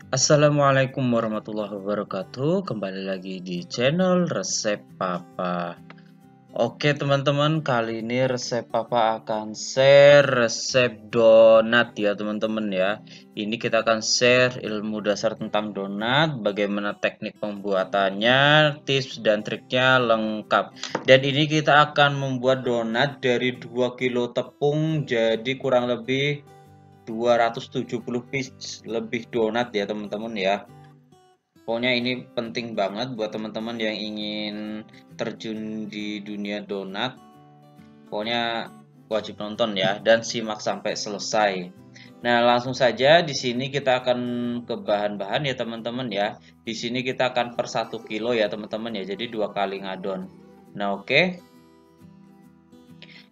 Assalamualaikum warahmatullahi wabarakatuh. Kembali lagi di channel Resep Papa. Oke teman-teman, kali ini resep Papa akan share resep donat ya teman-teman ya. Ini kita akan share ilmu dasar tentang donat, bagaimana teknik pembuatannya, tips dan triknya lengkap. Dan ini kita akan membuat donat dari 2 kilo tepung, jadi kurang lebih 270 piece lebih donat ya teman-teman ya. Pokoknya ini penting banget buat teman-teman yang ingin terjun di dunia donat. Pokoknya wajib nonton ya dan simak sampai selesai. Nah, langsung saja di sini kita akan ke bahan-bahan ya teman-teman ya. Di sini kita akan per 1 kilo ya teman-teman ya. Jadi 2 kali ngadon. Nah, oke.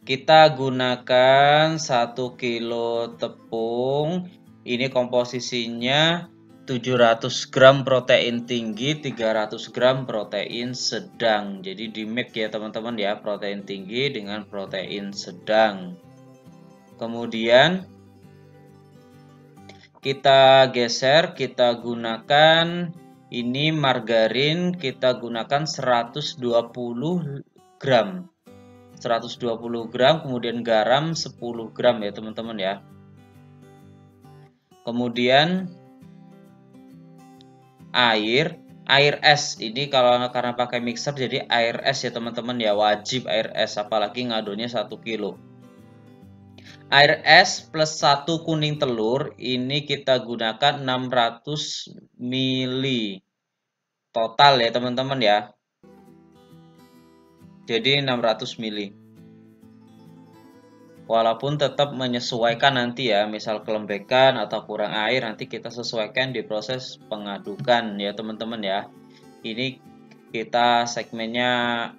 Kita gunakan 1 kilo tepung. Ini komposisinya 700 gram protein tinggi, 300 gram protein sedang. Jadi di mix ya teman-teman ya, protein tinggi dengan protein sedang. Kemudian kita geser, kita gunakan ini margarin, kita gunakan 120 gram. 120 gram, kemudian garam 10 gram ya teman-teman ya. Kemudian air es. Ini kalau karena pakai mixer jadi air es ya teman-teman ya, wajib air es apalagi ngadonnya 1 kilo. Air es plus 1 kuning telur ini kita gunakan 600 ml total ya teman-teman ya. Jadi 600 ml. Walaupun tetap menyesuaikan nanti ya, misal kelembekan atau kurang air nanti kita sesuaikan di proses pengadukan ya teman-teman ya. Ini kita segmennya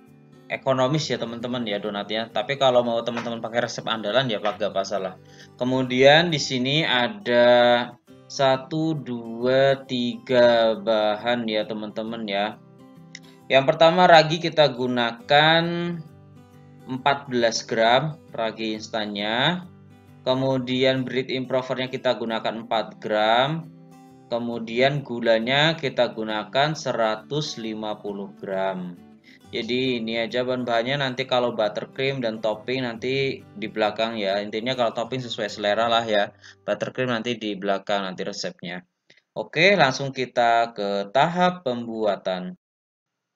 ekonomis ya teman-teman ya donatnya. Tapi kalau mau teman-teman pakai resep andalan ya gak masalah. Kemudian di sini ada 1, 2, 3 bahan ya teman-teman ya. Yang pertama ragi kita gunakan 14 gram ragi instannya. Kemudian bread improvernya kita gunakan 4 gram. Kemudian gulanya kita gunakan 150 gram. Jadi ini aja bahan-bahannya, nanti kalau buttercream dan topping nanti di belakang ya. Intinya kalau topping sesuai selera lah ya. Buttercream nanti di belakang nanti resepnya. Oke, langsung kita ke tahap pembuatan.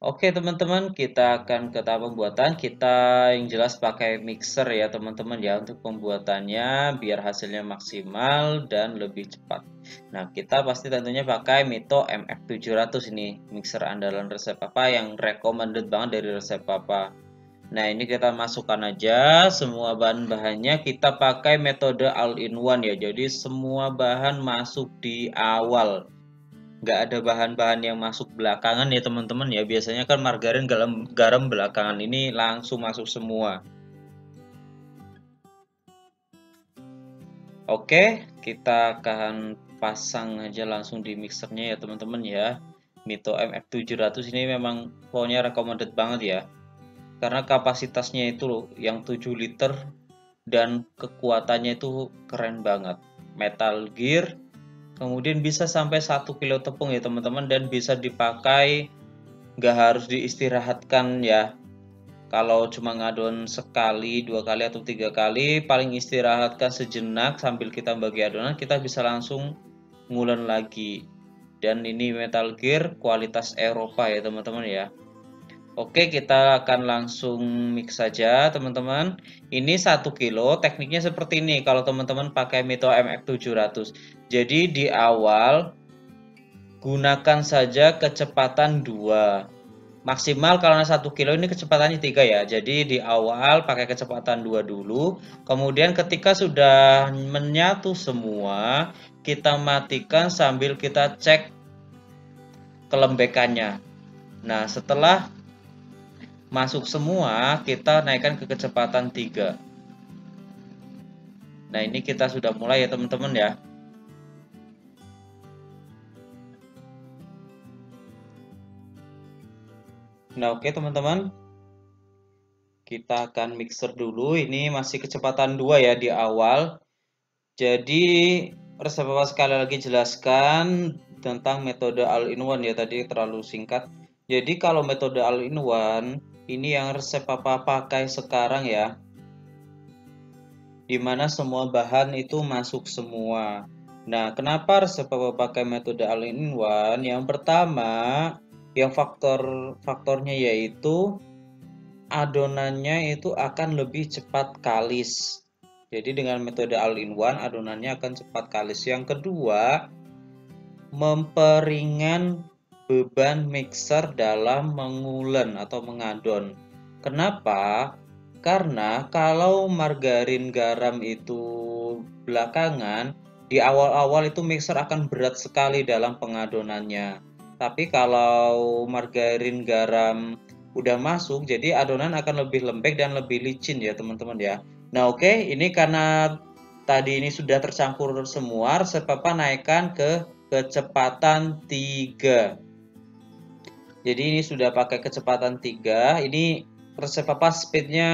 Oke teman-teman, kita akan ke tahap pembuatan. Kita yang jelas pakai mixer ya teman-teman ya untuk pembuatannya biar hasilnya maksimal dan lebih cepat. Nah, kita pasti tentunya pakai Mito MF700 ini, mixer andalan resep Papa yang recommended banget dari resep Papa. Nah, ini kita masukkan aja semua bahan-bahannya. Kita pakai metode all in one ya. Jadi semua bahan masuk di awal, nggak ada bahan-bahan yang masuk belakangan ya teman-teman ya. Biasanya kan margarin, garam belakangan, ini langsung masuk semua. Oke, kita akan pasang aja langsung di mixernya ya teman-teman ya. Mito MF700 ini memang pokoknya recommended banget ya, karena kapasitasnya itu loh yang 7 liter dan kekuatannya itu keren banget. Metal Gear. Kemudian bisa sampai 1 kilo tepung ya teman-teman, dan bisa dipakai, nggak harus diistirahatkan ya. Kalau cuma ngadon sekali, 2 kali atau 3 kali, paling istirahatkan sejenak sambil kita bagi adonan, kita bisa langsung ngulen lagi. Dan ini Metal Gear kualitas Eropa ya teman-teman ya. Oke, kita akan langsung mix saja teman-teman. Ini 1 kilo, tekniknya seperti ini kalau teman-teman pakai Mito MF700. Jadi di awal gunakan saja kecepatan 2. Maksimal kalau 1 kilo ini kecepatannya 3 ya. Jadi di awal pakai kecepatan 2 dulu. Kemudian ketika sudah menyatu semua, kita matikan sambil kita cek kelembekannya. Nah, setelah masuk semua, kita naikkan ke kecepatan 3. Nah, ini kita sudah mulai ya teman-teman ya. Nah, oke teman-teman. Kita akan mixer dulu. Ini masih kecepatan 2 ya di awal. Jadi resep Bapak sekali lagi jelaskan, tentang metode all-in-one ya, tadi terlalu singkat. Jadi kalau metode all-in-one ini yang resep papa pakai sekarang ya, dimana semua bahan itu masuk semua. Nah, kenapa resep papa pakai metode all-in-one? Yang pertama, yang faktornya yaitu adonannya itu akan lebih cepat kalis. Jadi dengan metode all-in-one adonannya akan cepat kalis. Yang kedua, memperingan beban mixer dalam mengulen atau mengadon. Kenapa? Karena kalau margarin garam itu belakangan, di awal-awal itu mixer akan berat sekali dalam pengadonannya. Tapi kalau margarin garam udah masuk, jadi adonan akan lebih lembek dan lebih licin ya teman-teman ya. Nah oke, ini karena tadi ini sudah tercampur semua, resep papa naikkan ke kecepatan 3. Jadi ini sudah pakai kecepatan 3. Ini resep papa speednya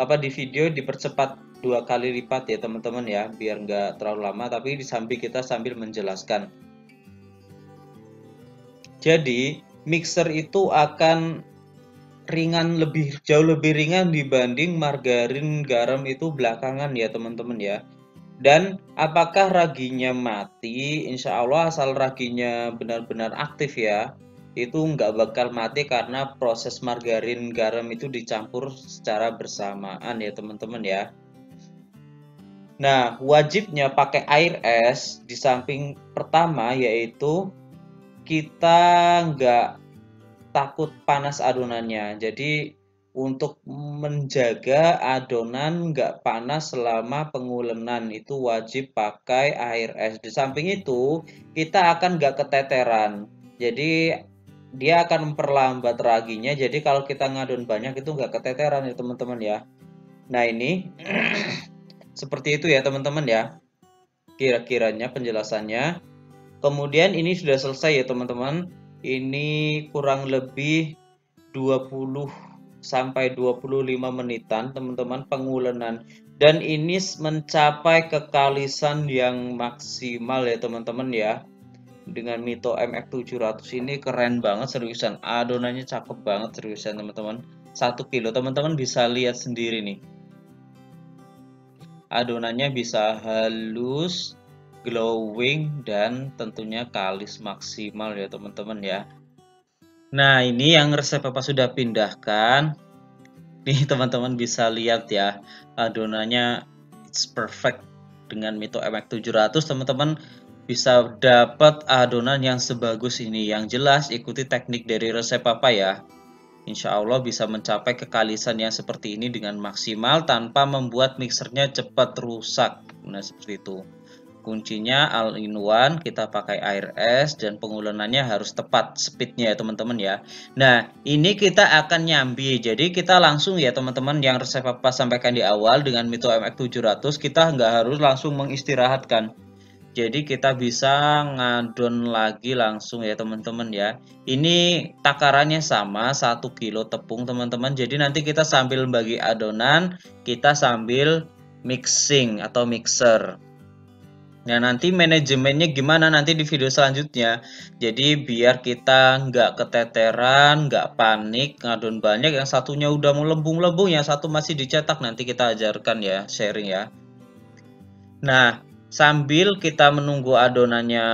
apa di video dipercepat 2 kali lipat ya teman-teman ya, biar nggak terlalu lama, tapi kita sambil menjelaskan. Jadi mixer itu akan jauh lebih ringan dibanding margarin garam itu belakangan ya teman-teman ya. Dan apakah raginya mati? Insya Allah asal raginya benar-benar aktif ya, itu nggak bakal mati karena proses margarin garam itu dicampur secara bersamaan ya teman-teman ya. Nah, wajibnya pakai air es di samping pertama yaitu kita nggak takut panas adonannya. Jadi untuk menjaga adonan nggak panas selama pengulenan itu wajib pakai air es. Di samping itu kita akan nggak keteteran. Jadi dia akan memperlambat raginya. Jadi kalau kita ngadon banyak itu nggak keteteran ya teman-teman ya. Nah ini seperti itu ya teman-teman ya. Kira-kiranya penjelasannya. Kemudian ini sudah selesai ya teman-teman. Ini kurang lebih 20 sampai 25 menitan teman-teman pengulenan, dan ini mencapai kekalisan yang maksimal ya teman-teman ya. Dengan Mito MX700 ini keren banget seriusan, adonannya cakep banget seriusan teman-teman. 1 kilo teman-teman bisa lihat sendiri nih, adonannya bisa halus, glowing, dan tentunya kalis maksimal ya teman-teman ya. Nah ini yang resep papa sudah pindahkan. Nih teman-teman bisa lihat ya, adonannya it's perfect. Dengan Mito MX700 teman-teman bisa dapat adonan yang sebagus ini. Yang jelas ikuti teknik dari resep papa ya. Insya Allah bisa mencapai kekalisan yang seperti ini dengan maksimal tanpa membuat mixernya cepat rusak. Nah seperti itu. Kuncinya all-in-one, kita pakai air es dan pengulenannya harus tepat speednya ya teman-teman ya. Nah ini kita akan nyambi, jadi kita langsung ya teman-teman, yang resep papa sampaikan di awal dengan Mito MX700 kita nggak harus langsung mengistirahatkan. Jadi kita bisa ngadon lagi langsung ya teman-teman ya. Ini takarannya sama 1 kilo tepung teman-teman. Jadi nanti kita sambil bagi adonan, kita sambil mixing atau mixer. Nah nanti manajemennya gimana nanti di video selanjutnya. Jadi biar kita nggak keteteran, nggak panik, ngadon banyak, yang satunya udah mau lembung-lembung, yang satu masih dicetak, nanti kita ajarkan ya, sharing ya. Nah sambil kita menunggu adonannya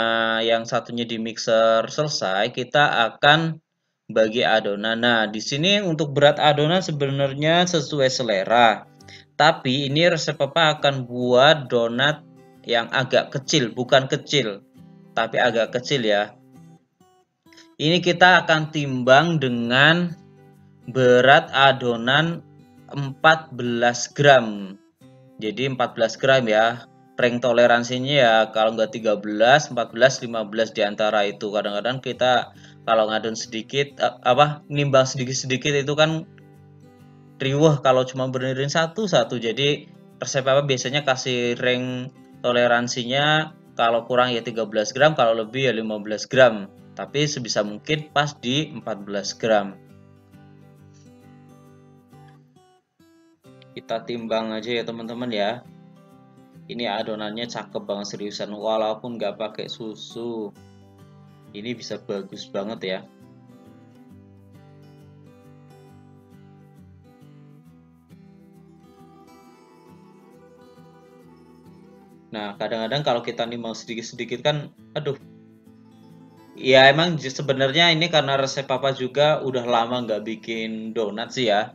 yang satunya di mixer selesai, kita akan bagi adonan. Nah di sini untuk berat adonan sebenarnya sesuai selera. Tapi ini resep papa akan buat donat yang agak kecil, bukan kecil, tapi agak kecil ya. Ini kita akan timbang dengan berat adonan 14 gram. Jadi 14 gram ya. Rank toleransinya ya kalau nggak 13, 14, 15 diantara itu. Kadang-kadang kita kalau ngadon sedikit, nimbang sedikit-sedikit itu kan riweh kalau cuma benerin satu-satu. Jadi resep apa biasanya kasih rank toleransinya kalau kurang ya 13 gram, kalau lebih ya 15 gram. Tapi sebisa mungkin pas di 14 gram. Kita timbang aja ya teman-teman ya. Ini adonannya cakep banget seriusan, walaupun nggak pakai susu. Ini bisa bagus banget ya. Nah, kadang-kadang kalau kita nih mau sedikit-sedikit kan, aduh, ya emang sebenarnya ini karena resep papa juga udah lama nggak bikin donat sih ya.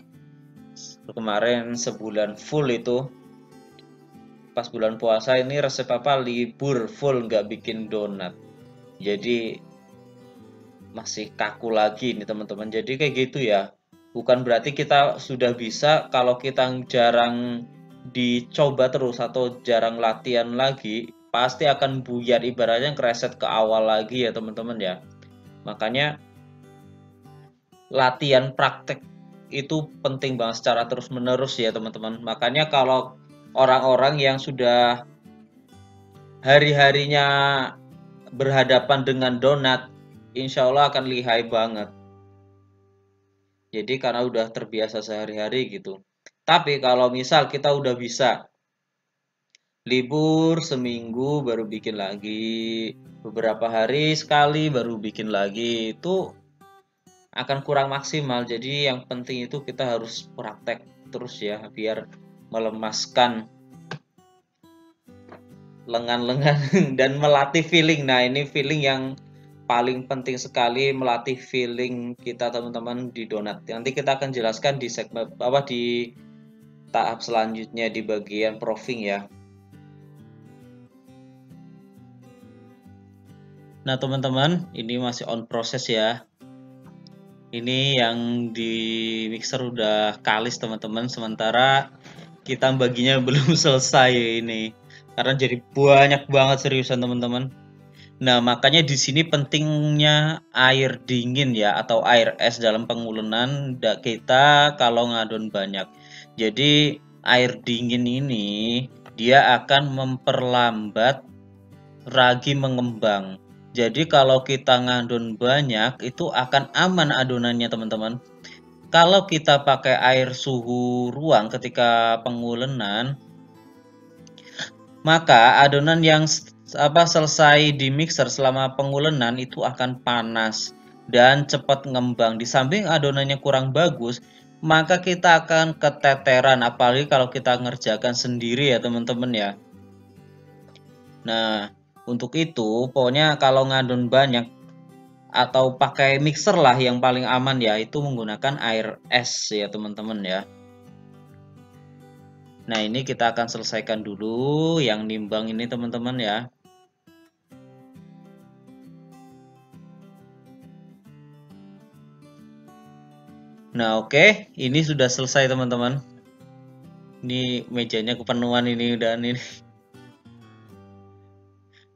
Kemarin sebulan full itu, pas bulan puasa ini resep papa libur full nggak bikin donat. Jadi masih kaku lagi nih teman-teman. Jadi kayak gitu ya. Bukan berarti kita sudah bisa kalau kita jarang dicoba terus atau jarang latihan lagi, pasti akan buyar ibaratnya kereset ke awal lagi ya teman-teman ya. Makanya latihan praktek itu penting banget secara terus-menerus ya teman-teman. Makanya kalau orang-orang yang sudah hari-harinya berhadapan dengan donat, insya Allah akan lihai banget. Jadi karena udah terbiasa sehari-hari gitu. Tapi kalau misal kita udah bisa libur seminggu baru bikin lagi, beberapa hari sekali baru bikin lagi, itu akan kurang maksimal. Jadi yang penting itu kita harus praktek terus ya, biar melemaskan lengan-lengan dan melatih feeling. Nah, ini feeling yang paling penting sekali, melatih feeling kita teman-teman di donat. Nanti kita akan jelaskan di segmen apa di tahap selanjutnya di bagian proving ya. Nah, teman-teman, ini masih on proses ya. Ini yang di mixer udah kalis teman-teman, sementara kita baginya belum selesai ini. Karena jadi banyak banget seriusan teman-teman. Nah, makanya di sini pentingnya air dingin ya atau air es dalam pengulenan kita kalau ngadon banyak. Jadi air dingin ini dia akan memperlambat ragi mengembang. Jadi kalau kita ngadon banyak itu akan aman adonannya teman-teman. Kalau kita pakai air suhu ruang ketika pengulenan, maka adonan yang selesai di mixer selama pengulenan itu akan panas dan cepat ngembang. Di samping adonannya kurang bagus, maka kita akan keteteran apalagi kalau kita ngerjakan sendiri ya teman-teman ya. Nah, untuk itu pokoknya kalau ngadon banyak atau pakai mixer lah yang paling aman ya itu menggunakan air es ya teman-teman ya. Nah, ini kita akan selesaikan dulu yang nimbang ini teman-teman ya. Nah, oke, ini sudah selesai teman-teman. Ini mejanya kepenuhan ini udah ini.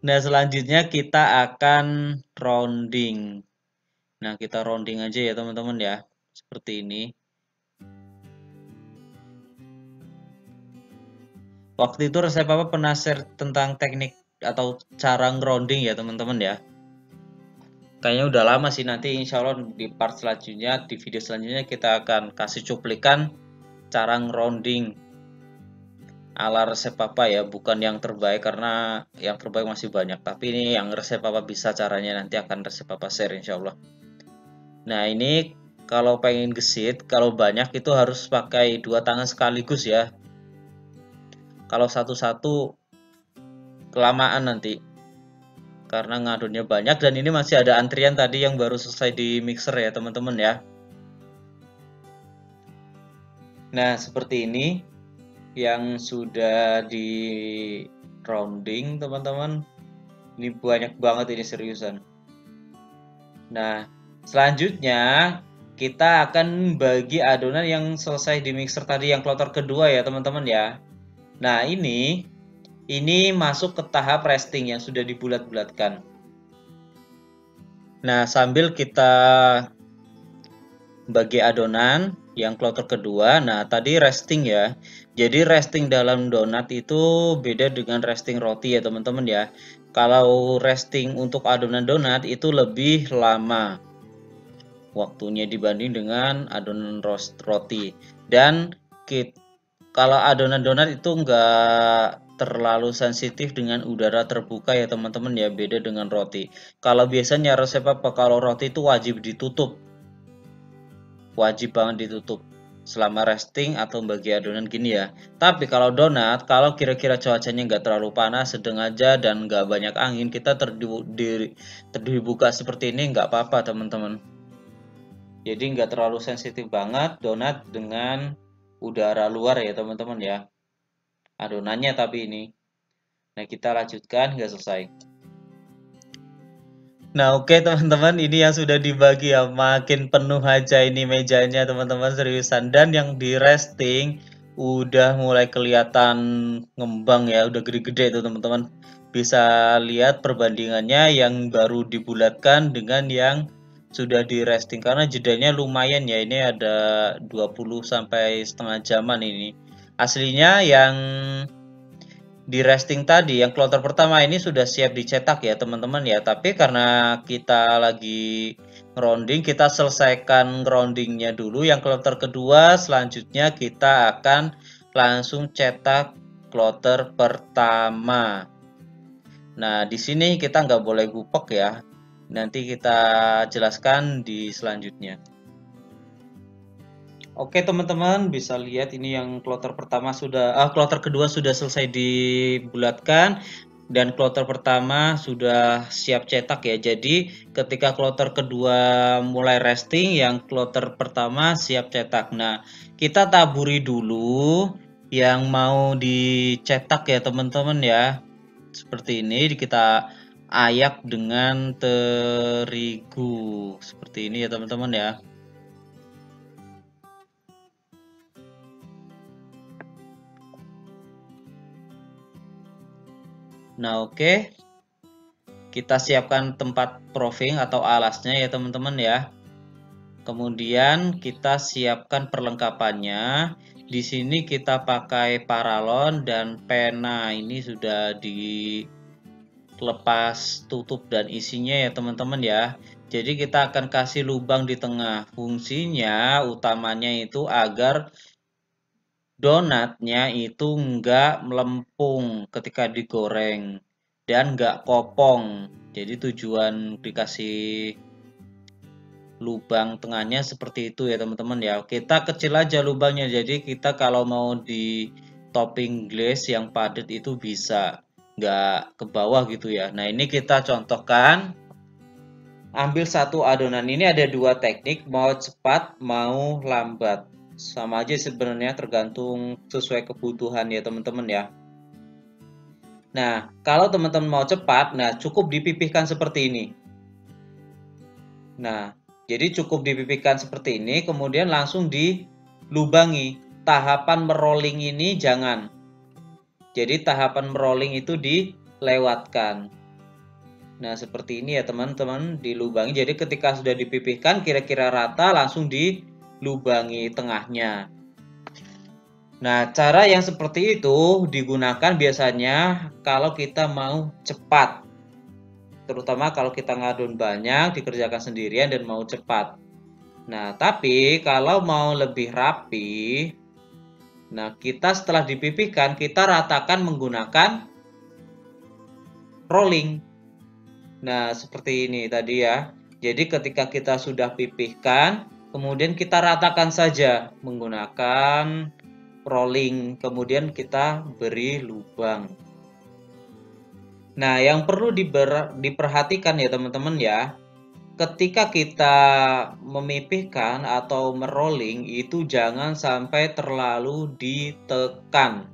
Nah, selanjutnya kita akan rounding. Nah, kita rounding aja ya teman-teman ya. Seperti ini. Waktu itu resep apa pernah share tentang teknik atau cara grounding ya teman-teman ya. Kayaknya udah lama sih, nanti insya Allah di part selanjutnya, di video selanjutnya kita akan kasih cuplikan cara grounding ala resep papa ya, bukan yang terbaik karena yang terbaik masih banyak, tapi ini yang resep papa bisa caranya nanti akan resep papa share insya Allah. Nah, ini kalau pengen gesit, kalau banyak itu harus pakai dua tangan sekaligus ya. Kalau satu-satu kelamaan nanti karena ngadonnya banyak, dan ini masih ada antrian tadi yang baru selesai di mixer ya teman-teman ya. Nah, seperti ini yang sudah di rounding teman-teman. Ini banyak banget ini seriusan. Nah, selanjutnya kita akan bagi adonan yang selesai di mixer tadi yang kloter kedua ya teman-teman ya. Nah, ini masuk ke tahap resting yang sudah dibulat-bulatkan. Nah, sambil kita bagi adonan yang kloter kedua, nah tadi resting ya. Jadi resting dalam donat itu beda dengan resting roti ya teman-teman ya. Kalau resting untuk adonan donat itu lebih lama waktunya dibanding dengan adonan roti. Dan kalau adonan donat itu terlalu sensitif dengan udara terbuka ya teman-teman ya, beda dengan roti. Kalau biasanya resep apa, kalau roti itu wajib ditutup, wajib banget ditutup selama resting atau bagi adonan gini ya. Tapi kalau donat, kalau kira-kira cuacanya nggak terlalu panas, sedang aja dan nggak banyak angin, kita teduh buka seperti ini nggak apa-apa teman-teman. Jadi nggak terlalu sensitif banget donat dengan udara luar ya teman-teman ya. Adonannya tapi ini. Nah kita lanjutkan nggak selesai. Nah oke teman-teman, ini yang sudah dibagi ya, makin penuh aja ini mejanya teman-teman, seriusan. Dan yang di resting udah mulai kelihatan ngembang ya, udah gede-gede tuh teman-teman. Bisa lihat perbandingannya yang baru dibulatkan dengan yang sudah di resting, karena jedanya lumayan ya, ini ada 20 sampai setengah jaman ini. Aslinya yang di resting tadi yang kloter pertama ini sudah siap dicetak ya teman-teman ya, tapi karena kita lagi grounding, kita selesaikan groundingnya dulu yang kloter kedua, selanjutnya kita akan langsung cetak kloter pertama. Nah di sini kita nggak boleh gupek ya, nanti kita jelaskan di selanjutnya. Oke teman-teman, bisa lihat ini yang kloter pertama kloter kedua sudah selesai dibulatkan dan kloter pertama sudah siap cetak ya. Jadi ketika kloter kedua mulai resting, yang kloter pertama siap cetak. Nah, kita taburi dulu yang mau dicetak ya teman-teman ya. Seperti ini kita ayak dengan terigu. Seperti ini ya teman-teman ya. Nah, oke. Kita siapkan tempat proving atau alasnya ya teman-teman ya. Kemudian kita siapkan perlengkapannya. Di sini kita pakai paralon dan pena. Ini sudah dilepas tutup dan isinya ya teman-teman ya. Jadi kita akan kasih lubang di tengah. Fungsinya utamanya itu agar donatnya itu nggak melempung ketika digoreng dan nggak kopong. Jadi tujuan dikasih lubang tengahnya seperti itu ya teman-teman ya. Kita kecil aja lubangnya, jadi kita kalau mau di topping glaze yang padat itu bisa, nggak ke bawah gitu ya. Nah ini kita contohkan. Ambil satu adonan, ini ada dua teknik, mau cepat mau lambat. Sama aja sebenarnya, tergantung sesuai kebutuhan ya teman-teman ya. Nah, kalau teman-teman mau cepat, nah cukup dipipihkan seperti ini. Nah, jadi cukup dipipihkan seperti ini, kemudian langsung dilubangi. Tahapan merolling ini jangan. Jadi tahapan merolling itu dilewatkan. Nah, seperti ini ya teman-teman, dilubangi. Jadi ketika sudah dipipihkan kira-kira rata, langsung dilubangi tengahnya. Nah, cara yang seperti itu digunakan biasanya kalau kita mau cepat. Terutama kalau kita ngadon banyak, dikerjakan sendirian dan mau cepat. Nah, tapi kalau mau lebih rapi, nah kita setelah dipipihkan, kita ratakan menggunakan rolling. Nah, seperti ini tadi ya. Jadi ketika kita sudah pipihkan, kemudian kita ratakan saja menggunakan rolling, kemudian kita beri lubang. Nah, yang perlu diperhatikan ya teman-teman ya, ketika kita memipihkan atau merolling itu jangan sampai terlalu ditekan.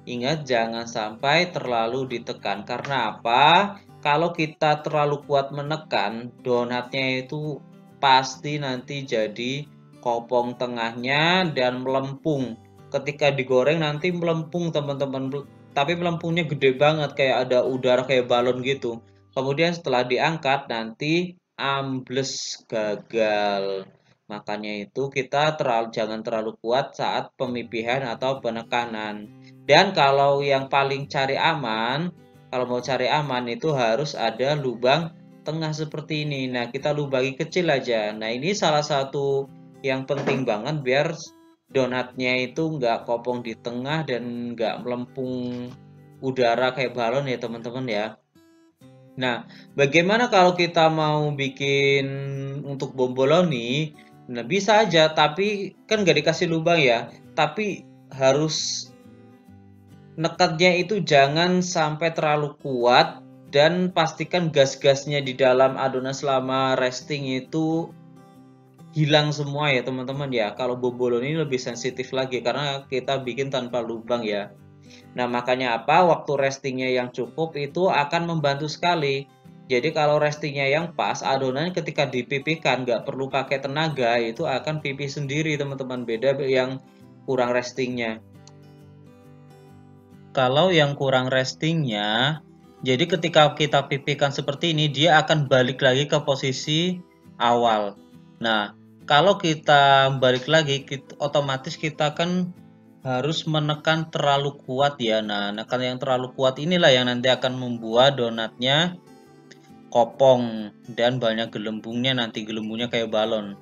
Ingat, jangan sampai terlalu ditekan. Karena apa? Kalau kita terlalu kuat menekan, donatnya itu pasti nanti jadi kopong tengahnya dan melempung. Ketika digoreng nanti melempung teman-teman. Tapi melempungnya gede banget, kayak ada udara kayak balon gitu. Kemudian setelah diangkat nanti ambles, gagal. Makanya itu kita jangan terlalu kuat saat pemipihan atau penekanan. Dan kalau yang paling cari aman, kalau mau cari aman itu harus ada lubang tengah seperti ini. Nah, kita lubangi kecil aja. Nah, ini salah satu yang penting banget biar donatnya itu nggak kopong di tengah dan nggak melempung udara kayak balon ya teman-teman ya. Nah, bagaimana kalau kita mau bikin untuk bomboloni? Nah, bisa aja, tapi kan nggak dikasih lubang ya. Tapi harus nekatnya itu jangan sampai terlalu kuat dan pastikan gas-gasnya di dalam adonan selama resting itu hilang semua ya teman-teman ya. Kalau bomboloni ini lebih sensitif lagi karena kita bikin tanpa lubang ya. Nah, makanya apa? Waktu restingnya yang cukup itu akan membantu sekali. Jadi kalau restingnya yang pas, adonan ketika dipipihkan nggak perlu pakai tenaga, itu akan pipih sendiri teman-teman. Beda yang kurang restingnya. Kalau yang kurang restingnya, jadi ketika kita pipihkan seperti ini, dia akan balik lagi ke posisi awal. Nah, kalau kita balik lagi, otomatis kita kan harus menekan terlalu kuat ya. Nah, menekan yang terlalu kuat inilah yang nanti akan membuat donatnya kopong dan banyak gelembungnya, nanti gelembungnya kayak balon.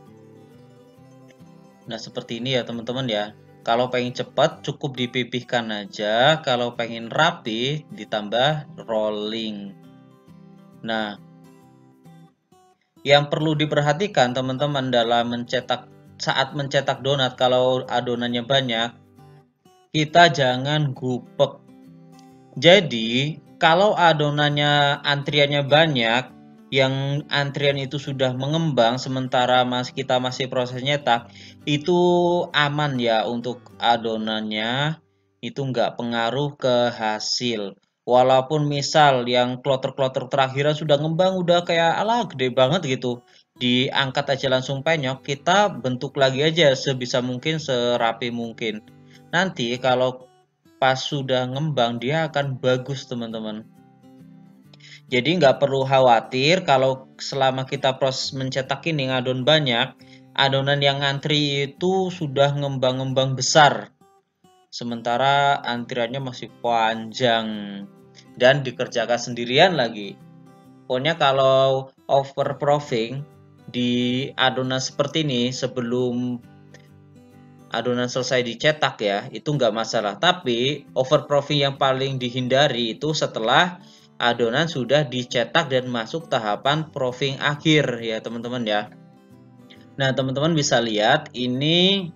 Nah, seperti ini ya teman-teman ya. Kalau pengen cepat cukup dipipihkan aja, kalau pengen rapi ditambah rolling. Nah, yang perlu diperhatikan teman-teman dalam saat mencetak donat kalau adonannya banyak, kita jangan gupek. Jadi, kalau adonannya antriannya banyak, yang antrian itu sudah mengembang sementara kita masih proses nyetak, itu aman ya untuk adonannya, itu nggak pengaruh ke hasil. Walaupun misal yang kloter-kloter terakhir sudah ngembang, udah kayak ala gede banget gitu, diangkat aja langsung penyok, kita bentuk lagi aja sebisa mungkin, serapi mungkin. Nanti kalau pas sudah ngembang dia akan bagus teman-teman. Jadi nggak perlu khawatir kalau selama kita proses mencetak ini ngadon banyak, adonan yang ngantri itu sudah ngembang-ngembang besar. Sementara antriannya masih panjang dan dikerjakan sendirian lagi. Pokoknya kalau overproofing di adonan seperti ini sebelum adonan selesai dicetak ya, itu nggak masalah. Tapi overproofing yang paling dihindari itu setelah adonan sudah dicetak dan masuk tahapan proofing akhir ya teman-teman ya. Nah teman-teman bisa lihat ini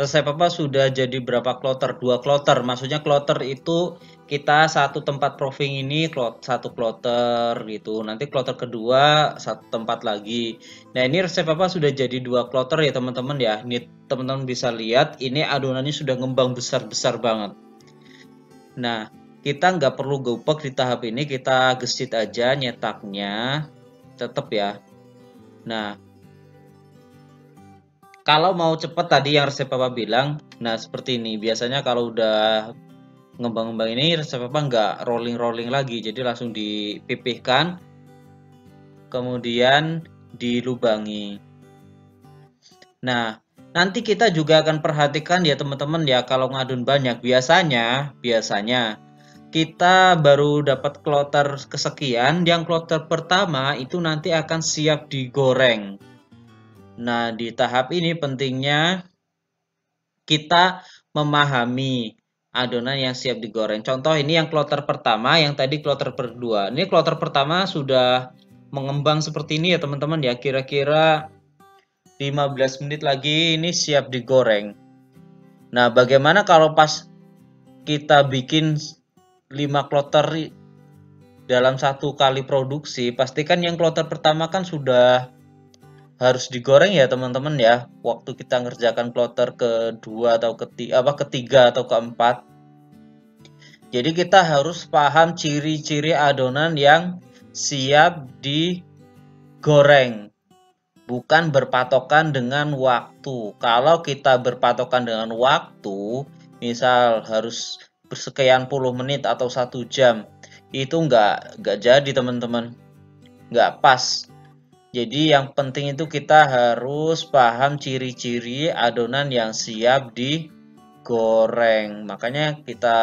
resep apa sudah jadi berapa kloter? 2 kloter. Maksudnya kloter itu kita satu tempat proofing ini satu kloter gitu. Nanti kloter kedua satu tempat lagi. Nah ini resep apa sudah jadi 2 kloter ya teman-teman ya. Ini teman-teman bisa lihat ini adonannya sudah ngembang besar-besar banget. Nah kita nggak perlu gopek di tahap ini, kita gesit aja nyetaknya tetap ya. Nah kalau mau cepet tadi yang resep Papa bilang, nah seperti ini. Biasanya kalau udah ngembang-ngembang ini resep Papa nggak rolling-rolling lagi, jadi langsung dipipihkan, kemudian dilubangi. Nah, nanti kita juga akan perhatikan ya teman-teman ya kalau ngadon banyak. Biasanya kita baru dapat kloter kesekian, yang kloter pertama itu nanti akan siap digoreng. Nah, di tahap ini pentingnya kita memahami adonan yang siap digoreng. Contoh ini yang kloter pertama, yang tadi kloter kedua. Ini kloter pertama sudah mengembang seperti ini ya teman-teman ya. Kira-kira 15 menit lagi ini siap digoreng. Nah, bagaimana kalau pas kita bikin 5 kloter dalam satu kali produksi, pastikan yang kloter pertama kan sudah harus digoreng ya teman-teman ya. Waktu kita ngerjakan kloter kedua atau ketiga atau keempat. Jadi kita harus paham ciri-ciri adonan yang siap digoreng. Bukan berpatokan dengan waktu. Kalau kita berpatokan dengan waktu, misal harus bersekian puluh menit atau 1 jam, itu nggak jadi teman-teman. Nggak pas. Jadi yang penting itu kita harus paham ciri-ciri adonan yang siap digoreng. Makanya kita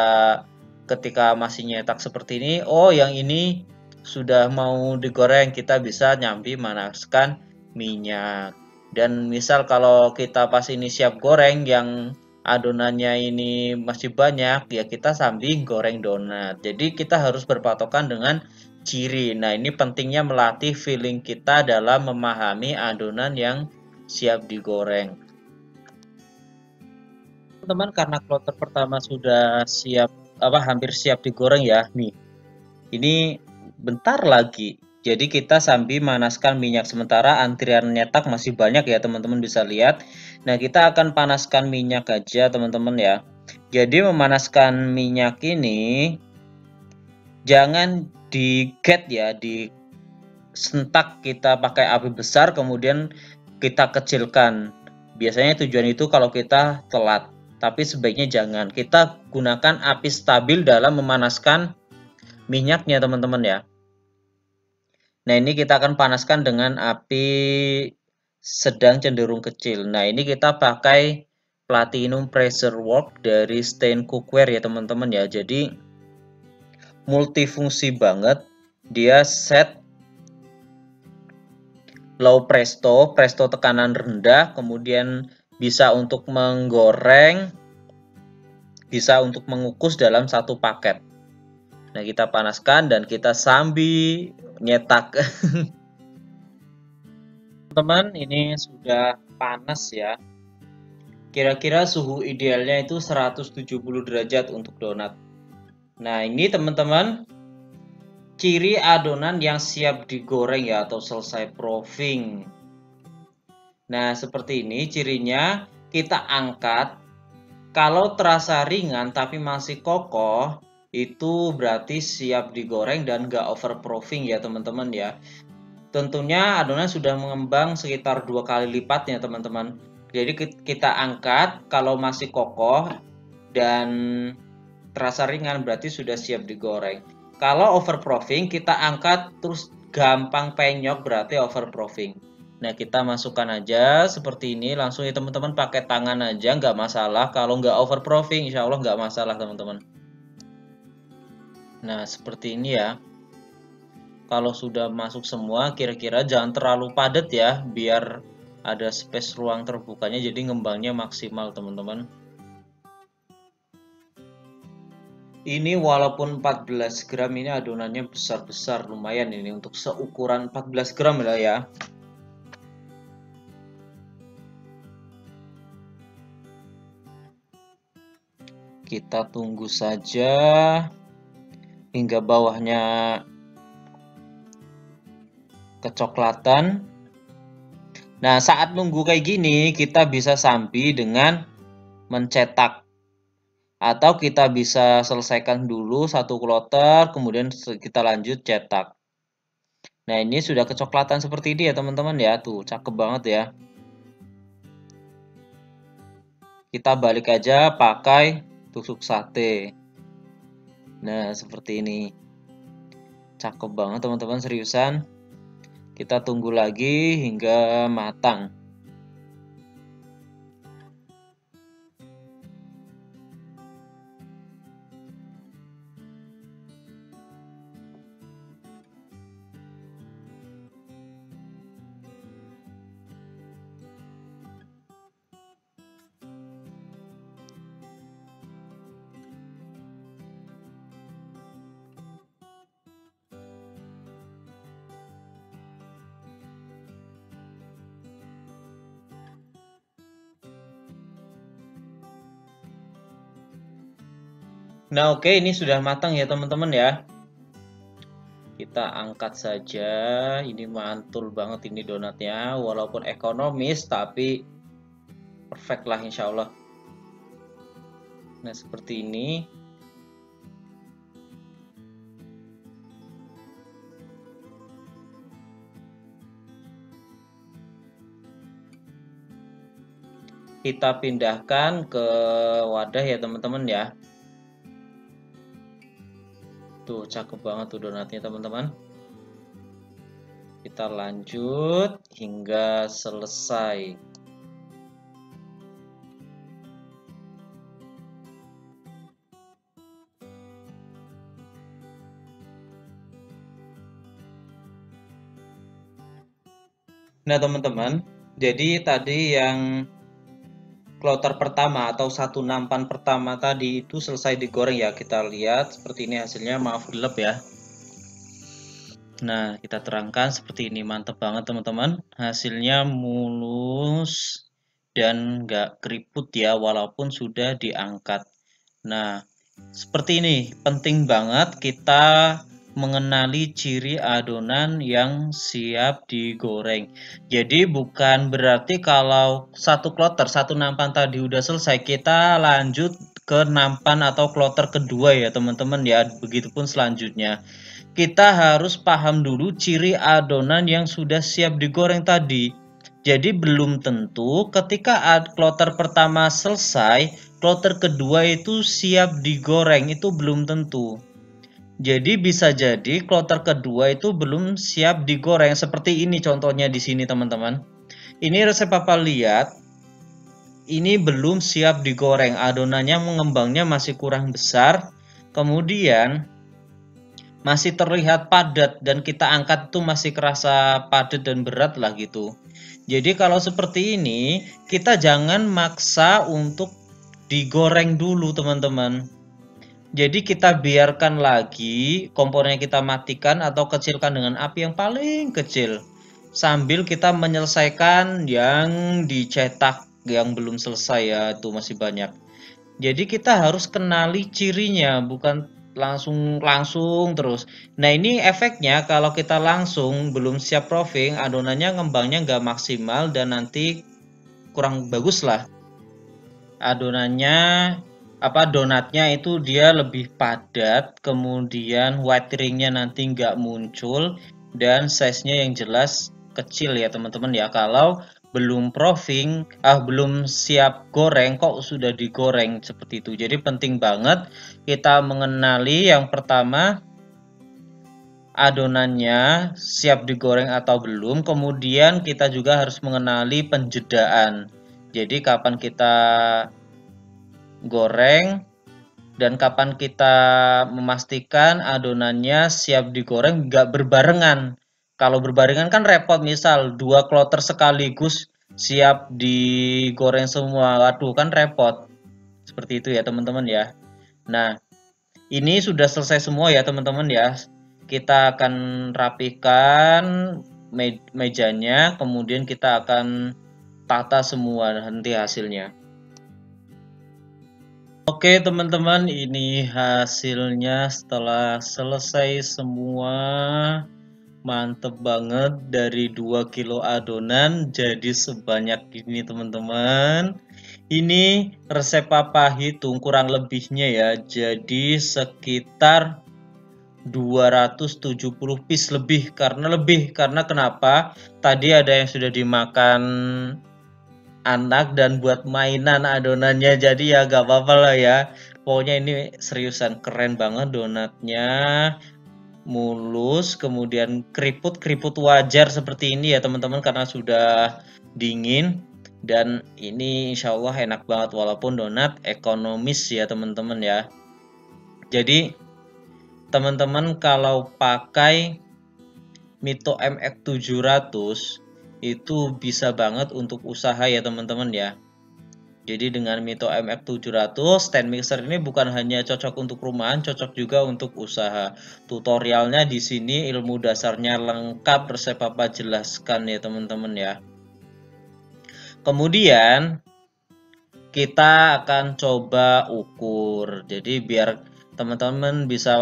ketika masih nyetak seperti ini, oh yang ini sudah mau digoreng, kita bisa nyambi manaskan minyak. Dan misal kalau kita pas ini siap goreng, yang adonannya ini masih banyak, ya kita sambil goreng donat. Jadi kita harus berpatokan dengan ciri. Nah, ini pentingnya melatih feeling kita dalam memahami adonan yang siap digoreng. Teman-teman, karena kloter pertama sudah siap, hampir siap digoreng ya. Nih, ini bentar lagi. Jadi kita sambil manaskan minyak, sementara antrian nyetak masih banyak ya teman-teman bisa lihat. Nah, kita akan panaskan minyak aja teman-teman ya. Jadi memanaskan minyak ini jangan diget ya, disentak, kita pakai api besar kemudian kita kecilkan. Biasanya tujuan itu kalau kita telat, tapi sebaiknya jangan. Kita gunakan api stabil dalam memanaskan minyaknya teman-teman ya. Nah, ini kita akan panaskan dengan api sedang cenderung kecil. Nah, ini kita pakai Platinum Pressure Wok dari Stain Cookware ya teman-teman ya. Jadi multifungsi banget. Dia set low presto, presto tekanan rendah, kemudian bisa untuk menggoreng, bisa untuk mengukus dalam satu paket. Nah, kita panaskan dan kita sambil nyetak. Teman-teman, ini sudah panas ya. Kira-kira suhu idealnya itu 170 derajat untuk donat. Nah, ini teman-teman, ciri adonan yang siap digoreng ya, atau selesai proofing. Nah, seperti ini cirinya. Kita angkat. Kalau terasa ringan tapi masih kokoh, itu berarti siap digoreng dan nggak overproofing ya teman-teman ya. Tentunya adonan sudah mengembang sekitar 2 kali lipatnya teman-teman. Jadi kita angkat, kalau masih kokoh dan terasa ringan berarti sudah siap digoreng. Kalau overproofing kita angkat terus gampang penyok berarti overproofing. Nah, kita masukkan aja seperti ini langsung ya teman-teman, pakai tangan aja nggak masalah. Kalau nggak overproofing insya Allah nggak masalah teman-teman. Nah, seperti ini ya. Kalau sudah masuk semua, kira-kira jangan terlalu padat ya, biar ada space ruang terbukanya jadi ngembangnya maksimal teman-teman. Ini walaupun 14 gram, ini adonannya besar-besar, lumayan ini untuk seukuran 14 gram lah ya. Kita tunggu saja hingga bawahnya kecoklatan. Nah, saat nunggu kayak gini, kita bisa sambil dengan mencetak. Atau kita bisa selesaikan dulu satu kloter, kemudian kita lanjut cetak. Nah, ini sudah kecoklatan seperti ini ya teman-teman ya. Tuh, cakep banget ya. Kita balik aja pakai tusuk sate. Nah, seperti ini. Cakep banget teman-teman, seriusan. Kita tunggu lagi hingga matang. Nah, oke, ini sudah matang ya teman-teman ya. Kita angkat saja. Ini mantul banget ini donatnya, walaupun ekonomis tapi perfect lah insya Allah. Nah, seperti ini. Kita pindahkan ke wadah ya teman-teman ya. Tuh, cakep banget tuh donatnya teman-teman. Kita lanjut hingga selesai. Nah teman-teman, jadi tadi yang kloter pertama atau satu nampan pertama tadi itu selesai digoreng ya. Kita lihat seperti ini hasilnya, maaf gelap ya. Nah, kita terangkan seperti ini, mantep banget teman-teman. Hasilnya mulus dan nggak keriput ya, walaupun sudah diangkat. Nah, seperti ini, penting banget kita mengenali ciri adonan yang siap digoreng. Jadi bukan berarti kalau satu kloter, satu nampan tadi udah selesai, kita lanjut ke nampan atau kloter kedua ya teman-teman ya. Begitupun selanjutnya. Kita harus paham dulu ciri adonan yang sudah siap digoreng tadi. Jadi belum tentu ketika kloter pertama selesai, kloter kedua itu siap digoreng, itu belum tentu. Jadi bisa jadi kloter kedua itu belum siap digoreng. Seperti ini contohnya di sini teman-teman. Ini resep Papa lihat, ini belum siap digoreng, adonannya mengembangnya masih kurang besar. Kemudian masih terlihat padat dan kita angkat itu masih kerasa padat dan berat lah gitu. Jadi kalau seperti ini kita jangan maksa untuk digoreng dulu teman-teman. Jadi kita biarkan lagi, kompornya kita matikan atau kecilkan dengan api yang paling kecil sambil kita menyelesaikan yang dicetak yang belum selesai ya, itu masih banyak. Jadi kita harus kenali cirinya, bukan langsung terus. Nah ini efeknya kalau kita langsung belum siap proofing, adonannya ngembangnya nggak maksimal dan nanti kurang bagus lah. Adonannya donatnya itu dia lebih padat, kemudian white ringnya nanti nggak muncul dan size-nya yang jelas kecil ya teman-teman ya. Kalau belum proofing, belum siap goreng kok sudah digoreng seperti itu. Jadi penting banget kita mengenali yang pertama adonannya siap digoreng atau belum. Kemudian kita juga harus mengenali penjedaan. Jadi kapan kita goreng dan kapan kita memastikan adonannya siap digoreng nggak berbarengan. Kalau berbarengan kan repot, misal 2 kloter sekaligus siap digoreng semua, waduh kan repot. Seperti itu ya teman-teman ya. Nah ini sudah selesai semua ya teman-teman ya. Kita akan rapikan mejanya, kemudian kita akan tata semua nanti hasilnya. Oke teman-teman, ini hasilnya setelah selesai semua. Mantep banget, dari 2 kilo adonan jadi sebanyak ini teman-teman. Ini resep Papa hitung kurang lebihnya ya, jadi sekitar 270 piece lebih. Karena kenapa? Tadi ada yang sudah dimakan anak dan buat mainan adonannya, jadi ya gak apa-apa lah ya. Pokoknya ini seriusan keren banget donatnya, mulus, kemudian keriput wajar seperti ini ya teman-teman karena sudah dingin. Dan ini insya Allah enak banget walaupun donat ekonomis ya teman-teman ya. Jadi teman-teman kalau pakai Mito MX 700 itu bisa banget untuk usaha ya teman-teman ya. Jadi dengan Mito MX 700 stand mixer ini bukan hanya cocok untuk rumahan, cocok juga untuk usaha. Tutorialnya di sini, ilmu dasarnya lengkap, resep Papa jelaskan ya teman-teman ya. Kemudian kita akan coba ukur. Jadi biar teman-teman bisa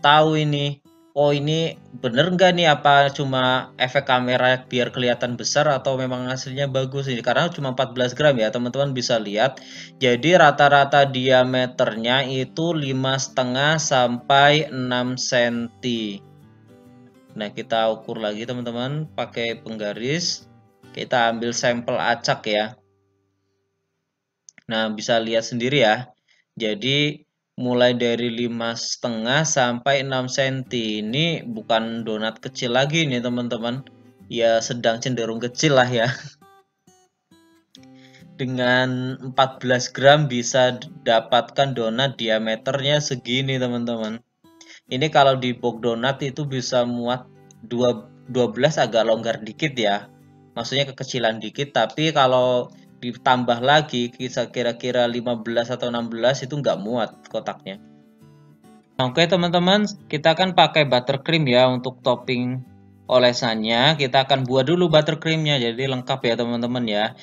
tahu ini, oh ini bener nggak nih, apa cuma efek kamera biar kelihatan besar atau memang hasilnya bagus ini. Karena cuma 14 gram ya teman-teman bisa lihat. Jadi rata-rata diameternya itu 5,5 sampai 6 cm. Nah kita ukur lagi teman-teman pakai penggaris. Kita ambil sampel acak ya. Nah bisa lihat sendiri ya. Jadi mulai dari 5,5 sampai 6 cm. Ini bukan donat kecil lagi nih teman-teman. Ya sedang cenderung kecil lah ya. Dengan 14 gram bisa dapatkan donat diameternya segini teman-teman. Ini kalau di box donat itu bisa muat 12, agak longgar dikit ya. Maksudnya kekecilan dikit, tapi kalau ditambah lagi kira-kira 15 atau 16 itu nggak muat kotaknya. Oke teman-teman, kita akan pakai buttercream ya untuk topping olesannya. Kita akan buat dulu buttercreamnya, jadi lengkap ya teman-teman ya.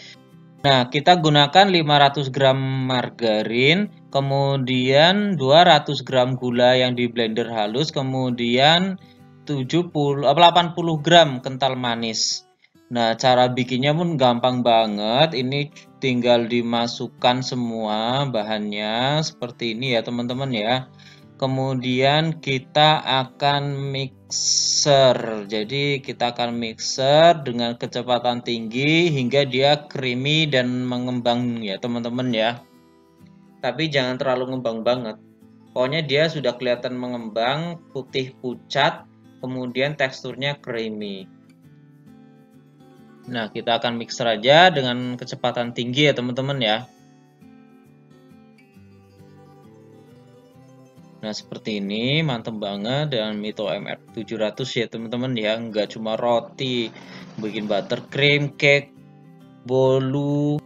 Nah, kita gunakan 500 gram margarin, kemudian 200 gram gula yang di blender halus, kemudian 80 gram kental manis. Nah, cara bikinnya pun gampang banget. Ini tinggal dimasukkan semua bahannya seperti ini ya teman-teman ya. Kemudian kita akan mixer. Jadi kita akan mixer dengan kecepatan tinggi hingga dia creamy dan mengembang ya teman-teman ya. Tapi jangan terlalu ngembang banget. Pokoknya dia sudah kelihatan mengembang, putih pucat, kemudian teksturnya creamy. Nah, kita akan mixer aja dengan kecepatan tinggi ya teman-teman ya. Nah seperti ini mantep banget dengan Mito MF700 ya teman-teman ya, nggak cuma roti, bikin buttercream, cake, bolu.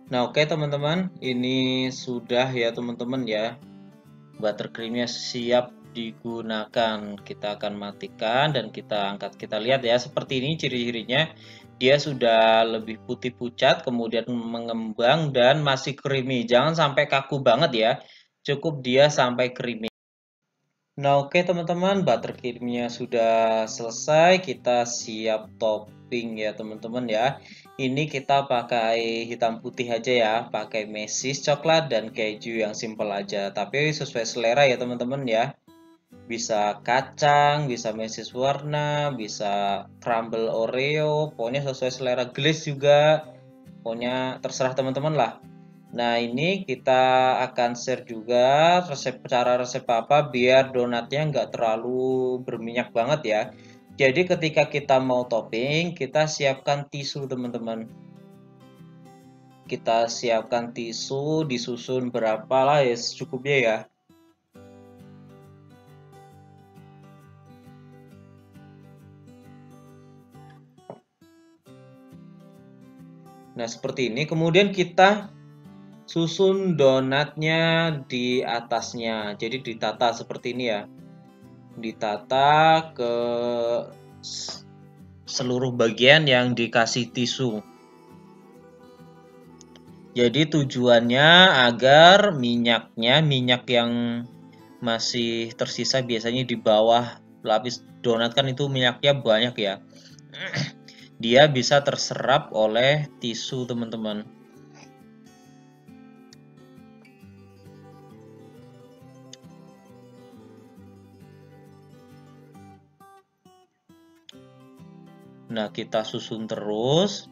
Nah oke teman-teman, ini sudah ya teman-teman ya, buttercreamnya siap digunakan. Kita akan matikan dan kita angkat, kita lihat ya seperti ini ciri-cirinya. Dia sudah lebih putih pucat, kemudian mengembang dan masih creamy. Jangan sampai kaku banget ya, cukup dia sampai creamy. Nah oke teman-teman, buttercreamnya sudah selesai. Kita siap topping ya teman-teman ya. Ini kita pakai hitam putih aja ya, pakai mesis coklat dan keju yang simple aja, tapi sesuai selera ya teman-teman ya. Bisa kacang, bisa mesis warna, bisa crumble oreo, pokoknya sesuai selera, glaze juga, pokoknya terserah teman-teman lah. Nah ini kita akan share juga resep apa biar donatnya nggak terlalu berminyak banget ya. Jadi ketika kita mau topping, kita siapkan tisu teman-teman. Kita siapkan tisu, disusun berapa lah ya secukupnya ya. Nah seperti ini, kemudian kita susun donatnya di atasnya. Jadi ditata seperti ini ya. Ditata ke seluruh bagian yang dikasih tisu. Jadi tujuannya agar minyak yang masih tersisa biasanya di bawah lapis donat kan itu minyaknya banyak ya. Dia bisa terserap oleh tisu teman-teman. Nah, kita susun terus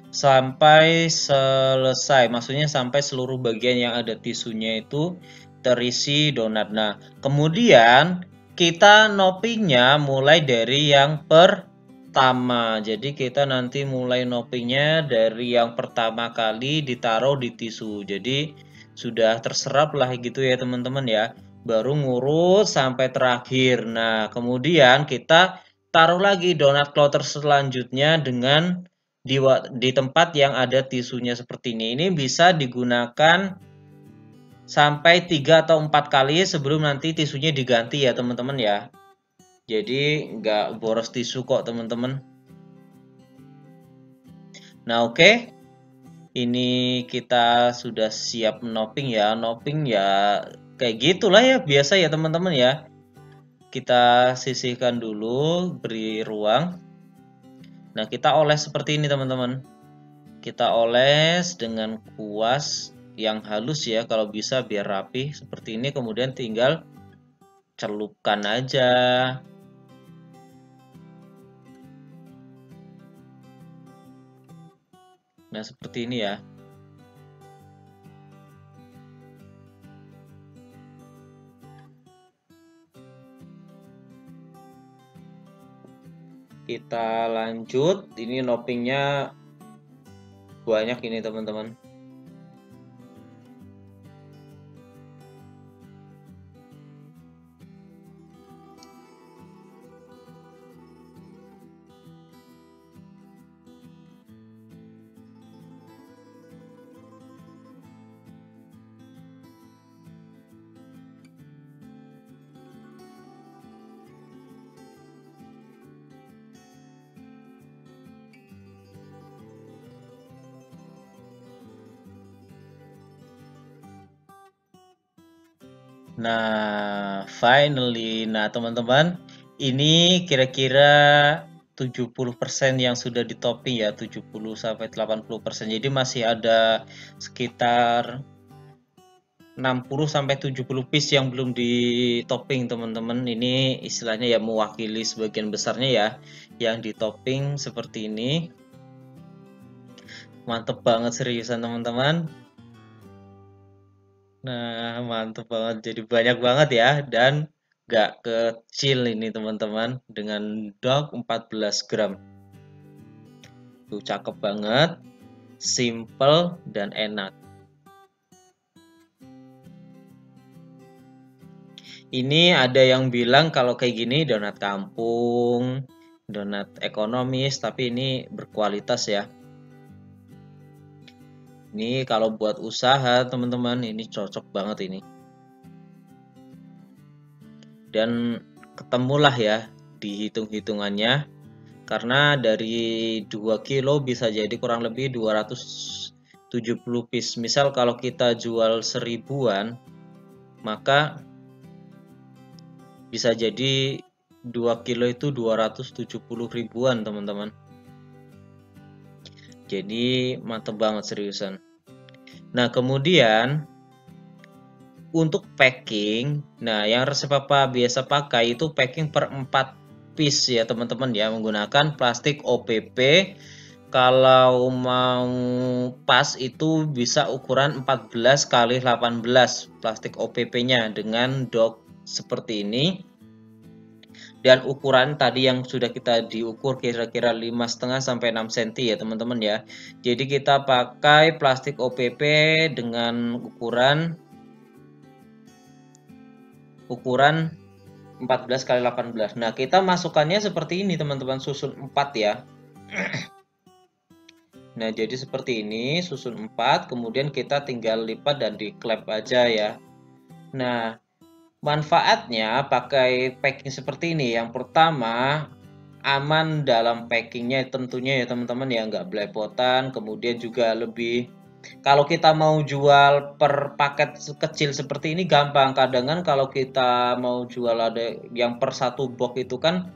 sampai selesai. Maksudnya sampai seluruh bagian yang ada tisunya itu terisi donat. Nah, kemudian kita noppingnya mulai dari yang pertama. Jadi kita nanti mulai noppingnya dari yang pertama kali ditaruh di tisu. Jadi sudah terserap lah gitu ya teman-teman ya. Baru ngurus sampai terakhir. Nah, kemudian kita taruh lagi donat kloter selanjutnya dengan di tempat yang ada tisunya seperti ini. Ini bisa digunakan sampai 3 atau 4 kali sebelum nanti tisunya diganti ya teman-teman ya. Jadi nggak boros tisu kok teman-teman. Nah oke, ini kita sudah siap nopping ya. Nopping ya kayak gitulah ya, biasa ya teman-teman ya. Kita sisihkan dulu, beri ruang. Nah kita oles seperti ini teman-teman. Kita oles dengan kuas yang halus ya, kalau bisa biar rapi seperti ini, kemudian tinggal celupkan aja. Nah seperti ini ya. Kita lanjut, ini noppingnya banyak ini teman-teman. Nah, finally. Nah, teman-teman, ini kira-kira 70% yang sudah di topping ya, 70 sampai 80%. Jadi masih ada sekitar 60 sampai 70 piece yang belum di topping, teman-teman. Ini istilahnya ya mewakili sebagian besarnya ya yang di topping seperti ini. Mantep banget seriusan, teman-teman. Nah, mantep banget. Jadi banyak banget ya dan gak kecil ini teman-teman dengan dog 14 gram. Tuh cakep banget, simple dan enak. Ini ada yang bilang kalau kayak gini donat kampung, donat ekonomis, tapi ini berkualitas ya. Ini kalau buat usaha teman-teman ini cocok banget ini. Dan ketemulah ya di hitung-hitungannya karena dari 2 kilo bisa jadi kurang lebih 270 piece. Misal kalau kita jual 1000-an maka bisa jadi 2 kilo itu 270 ribuan teman-teman. Jadi mantep banget seriusan. Nah kemudian untuk packing, nah yang resep papa biasa pakai itu packing per 4 piece ya teman-teman ya, menggunakan plastik OPP. Kalau mau pas itu bisa ukuran 14 kali 18 plastik OPP-nya dengan dog seperti ini. Dan ukuran tadi yang sudah kita diukur kira-kira 5,5 sampai 6 cm ya teman-teman ya. Jadi kita pakai plastik OPP dengan ukuran 14 kali 18. Nah, kita masukkannya seperti ini teman-teman, susun 4 ya. Nah, jadi seperti ini, susun 4, kemudian kita tinggal lipat dan diklep aja ya. Nah, manfaatnya pakai packing seperti ini. Yang pertama, aman dalam packingnya tentunya ya teman-teman ya, nggak belepotan, kemudian juga lebih kalau kita mau jual per paket kecil seperti ini gampang. Kadang kan kalau kita mau jual ada yang per satu box itu kan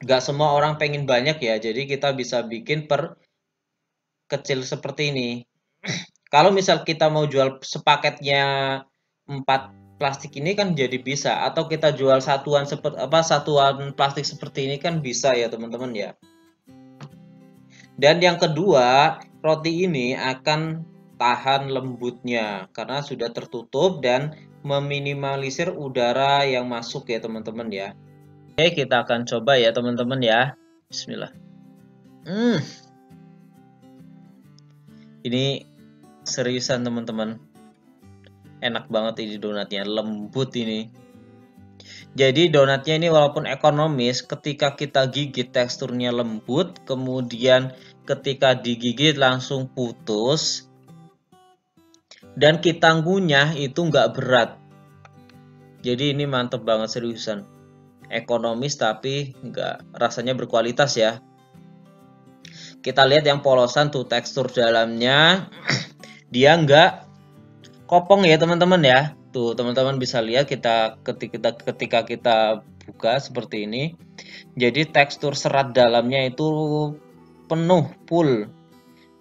nggak semua orang pengen banyak ya. Jadi kita bisa bikin per kecil seperti ini. Kalau misal kita mau jual sepaketnya 4 plastik ini kan jadi bisa, atau kita jual satuan seperti apa satuan plastik seperti ini kan bisa ya teman-teman ya. Dan yang kedua, roti ini akan tahan lembutnya karena sudah tertutup dan meminimalisir udara yang masuk ya teman-teman ya. Oke, kita akan coba ya teman-teman ya. Bismillah. Ini seriusan teman-teman. Enak banget ini donatnya, lembut ini. Jadi donatnya ini walaupun ekonomis, ketika kita gigit teksturnya lembut, kemudian ketika digigit langsung putus, dan kita ngunyah itu nggak berat. Jadi ini mantep banget seriusan. Ekonomis tapi nggak rasanya berkualitas ya. Kita lihat yang polosan tuh tekstur dalamnya, dia nggak kopong ya teman-teman ya. Tuh teman-teman bisa lihat ketika kita buka seperti ini. Jadi tekstur serat dalamnya itu penuh full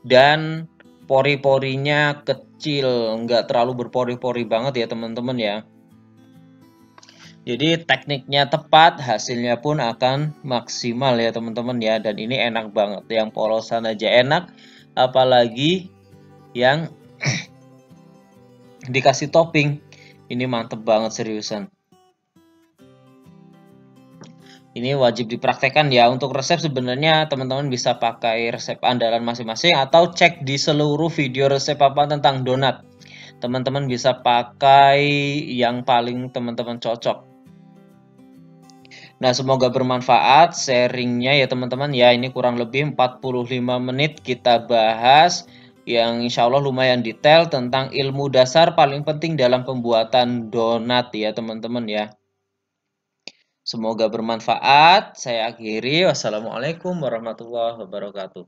dan pori-porinya kecil, nggak terlalu berpori-pori banget ya teman-teman ya. Jadi tekniknya tepat, hasilnya pun akan maksimal ya teman-teman ya. Dan ini enak banget, yang polosan aja enak, apalagi yang dikasih topping. Ini mantep banget seriusan. Ini wajib dipraktekkan ya. Untuk resep sebenarnya teman-teman bisa pakai resep andalan masing-masing atau cek di seluruh video resep apa tentang donat. Teman-teman bisa pakai yang paling teman-teman cocok. Nah, semoga bermanfaat sharingnya ya teman-teman ya. Ini kurang lebih 45 menit kita bahas yang insya Allah lumayan detail tentang ilmu dasar paling penting dalam pembuatan donat ya teman-teman ya. Semoga bermanfaat. Saya akhiri. Wassalamualaikum warahmatullahi wabarakatuh.